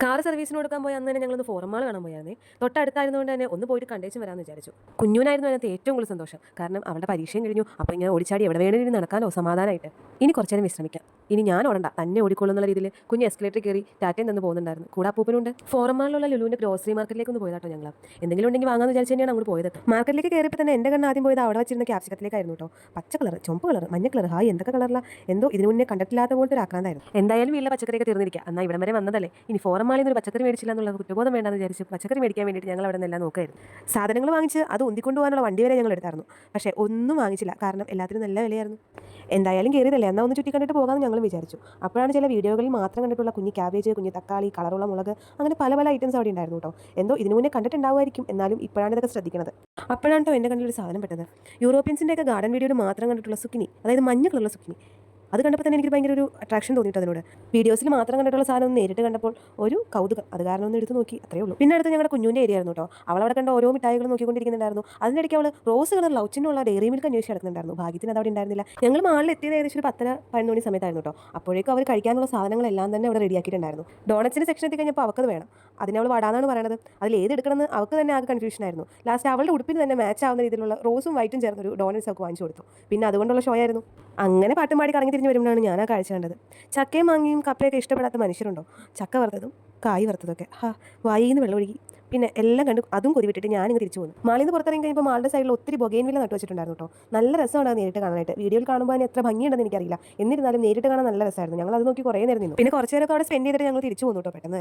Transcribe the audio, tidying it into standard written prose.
Car സർവീസിന് കൊടുക്കാൻ പോയ അന്ന് തന്നെ ഞങ്ങളൊന്ന് ഫോറം മാൾ കാണാൻ പോയായിരുന്നേ. തൊട്ടടുത്തായിരുന്നുകൊണ്ട് തന്നെ ഒന്ന് പോയിട്ട് കണ്ടേച്ചും വരാമെന്ന് വിചാരിച്ചു. കുഞ്ഞുനായിരുന്നു അതിനകത്ത് ഏറ്റവും കൂടുതൽ സന്തോഷം. കാരണം അവളുടെ പരീക്ഷയും കഴിഞ്ഞു. അപ്പോൾ ഇങ്ങനെ ഓടിച്ചാടി എവിടെ വേണമെങ്കിലും നടക്കാനോ സമാധാനമായിട്ട്. ഇനി കുറച്ച് നേരം വിശ്രമിക്കാം. ഇനി ഞാൻ ഓടണ്ട, തന്നെ ഓടിക്കോളും എന്നുള്ള രീതിയിൽ കുഞ്ഞ് എസ്കലേറ്റർ കയറി ടാറ്റയും തന്നു പോകുന്നുണ്ടായിരുന്നു. കൂടെ അപ്പൂപ്പനുണ്ട്. ഫോറം മാളിലുള്ള ലുലുവിൻ്റെ ഗ്രോസറി മാർക്കറ്റിലേക്ക് ഒന്ന് പോയതാട്ടോ ഞങ്ങൾ. എന്തെങ്കിലും ഉണ്ടെങ്കിൽ വാങ്ങാമെന്ന് വിചാരിച്ച് തന്നെയാണ് അങ്ങോട്ട് പോയത്. മാർക്കറ്റിലേക്ക് കയറിയപ്പോൾ തന്നെ എൻ്റെ കണ്ണ് ആദ്യം പോയത് അവിടെ വെച്ചിരുന്ന ക്യാപ്സിക്കത്തിലേക്കായിരുന്നു കേട്ടോ. പച്ച കളർ, ചുവപ്പ് കളർ, മഞ്ഞ കളർ, ഹായ് എന്തൊക്കെ കളറില, എന്തോ ഇതിനു മുന്നേ കണ്ടിട്ടില്ലാത്ത പോലത്തെ ഒരു ആക്രാന്തായിരുന്നു. എന്തായാലും വീട്ടിലെ പച്ചക്കറിയൊക്കെ തീർന്നിരിക്കുക. എന്നാൽ ഇവിടം വരെ വന്നതല്ലേ, ഇനി ഫോറം മാളിൽ നിന്ന് ഒരു പച്ചക്കറി മേടിച്ചില്ല എന്നുള്ള കുറ്റബോധം വേണ്ടെന്ന് വിചാരിച്ച് പച്ചക്കറി മേടിക്കാൻ വേണ്ടിയിട്ട് ഞങ്ങൾ അവിടെ നിന്നെല്ലാം നോക്കായിരുന്നു. സാധനങ്ങൾ വാങ്ങിച്ച് അത് ഉന്തിക്കൊണ്ടു പോകാനുള്ള വണ്ടി വരെ ഞങ്ങൾ എടുത്തായിരുന്നു. പക്ഷേ ഒന്നും വാങ്ങിച്ചില്ല, കാരണം എല്ലാത്തിനും നല്ല വിലയായിരുന്നു. എന്തായാലും കയറിയതല്ലേ, എന്നാൽ ഒന്ന് ചുറ്റി കണ്ടിട്ട് പോകാമെന്ന് ഞങ്ങൾ വിചാരിച്ചു. അപ്പോഴാണ് ചില വീഡിയോകളിൽ മാത്രം കണ്ടിട്ടുള്ള കുഞ്ഞ് ക്യാബേജ്, കുഞ്ഞ് തക്കാളി, കളറുള്ള മുളക്, അങ്ങനെ പല പല ഐറ്റംസ് അവിടെ ഉണ്ടായിരുന്നു കേട്ടോ. എന്തോ ഇതിനു മുന്നേ കണ്ടിട്ടുണ്ടാവുമായിരിക്കും, എന്നാലും ഇപ്പോഴാണ് ഇതൊക്കെ ശ്രദ്ധിക്കുന്നത്. അപ്പോഴാണ് കേട്ടോ എൻ്റെ കണ്ടിലൊരു സാധനം പെട്ടത്. യൂറോപ്യൻസിൻ്റെ ഒക്കെ ഗാർഡൻ വീഡിയോയിൽ മാത്രം കണ്ടിട്ടുള്ള സുക്കിനി, അതായത് മഞ്ഞ കളറുള്ള സുക്കിനി. അത് കണ്ടപ്പോൾ തന്നെ എനിക്ക് ഭയങ്കര ഒരു അട്രാക്ഷൻ തോന്നിയിട്ട് അതിനോട്. വീഡിയോസിൽ മാത്രം കണ്ടിട്ടുള്ള സാധനം ഒന്ന് നേരിട്ട് കണ്ടപ്പോൾ ഒരു കൗതുകം, അത് കാരണം ഒന്ന് എടുത്ത് നോക്കി, അത്രേ ഉള്ളൂ. പിന്നെ അടുത്ത് ഞങ്ങളുടെ കുഞ്ഞുൻ്റെ ഏരിയ ആയിരുന്നു കേട്ടോ. അവൾ അവിടെ കണ്ട ഓരോ മിഠായികളും നോക്കിക്കൊണ്ടിരിക്കുന്നുണ്ടായിരുന്നു. അതിനിടയ്ക്ക് അവൾ റോസ് കളർ ലൗച്ചിനുള്ള ഡയറി മിൽക്ക് അന്വേഷിച്ച് നടക്കുന്നുണ്ടായിരുന്നു. ഭാഗ്യത്തിന് അത് അവിടെ ഉണ്ടായിരുന്നില്ല. ഞങ്ങൾ മാളിൽ എത്തിയത് ഏകദേശം ഒരു 10-11 മണി സമയത്തായിരുന്നു കേട്ടോ. അപ്പോഴേക്കും അവർ കഴിക്കാനുള്ള സാധനങ്ങളെല്ലാം തന്നെ അവിടെ റെഡിയാക്കിയിട്ടുണ്ടായിരുന്നു. ഡോണറ്റ്സിൻ്റെ സെക്ഷൻ എത്തി കഴിഞ്ഞപ്പോൾ അവൾക്കത് വേണം. അതിനെ അവൾ വടാന്നാണ് പറയുന്നത്. അതിൽ ഏത് എടുക്കണമെന്ന് അവൾക്ക് തന്നെ ആകെ കൺഫ്യൂഷൻ ആയിരുന്നു. ലാസ്റ്റ് അവളുടെ ഉടുപ്പിന് തന്നെ മാച്ച് ആവുന്ന രീതിയിലുള്ള റോസും വൈറ്റും ചേർന്നൊരു ഡോണറ്റ്സ് അവൾക്ക് വാങ്ങിച്ചു കൊടുത്തു. പിന്നെ അതുകൊണ്ടുള്ള ഷോ ആയിരുന്നു. അങ്ങനെ പാട്ടും പാടി കറങ്ങി തിരിഞ്ഞ് വരുമ്പോഴാണ് ഞാൻ ആ കാഴ്ച കണ്ടത്. ചക്കയും മാങ്ങയും കപ്പയൊക്കെ ഇഷ്ടപ്പെടാത്ത മനുഷ്യരുണ്ടോ? ചക്ക വറുത്തതും കായ് വറുത്തതൊക്കെ വായിന്ന് വെള്ളം ഒഴുകി. പിന്നെ എല്ലാം കണ്ട് അതും കൊതിവിട്ടിട്ട് ഞാനിങ്ങ് തിരിച്ചു പോകുന്നു. മാളിൽ നിന്ന് പുറത്തിറങ്ങി കഴിഞ്ഞപ്പോൾ മാളുടെ സൈഡിൽ ഒത്തിരി ബൊഗെയിൻ വില്ല നട്ടു വെച്ചിട്ടുണ്ടായിരുന്നു കേട്ടോ. നല്ല രസമാണ് അത് നേരിട്ട് കാണാനായിട്ട്. വീഡിയോയിൽ കാണുമ്പോൾ അതിന് എത്ര ഭംഗിയുണ്ടെന്ന് എനിക്കറിയില്ല. എന്നിരുന്നാലും നേരിട്ട് കാണാൻ നല്ല രസമായിരുന്നു. ഞങ്ങൾ അത് നോക്കി കുറേ നേരം നിന്നു. പിന്നെ കുറച്ച് നേരമൊക്കെ അവിടെ സ്പെൻഡ് ചെയ്തിട്ട് ഞങ്ങൾ തിരിച്ചു പോകുന്നു കേട്ടോ പെട്ടെന്ന്.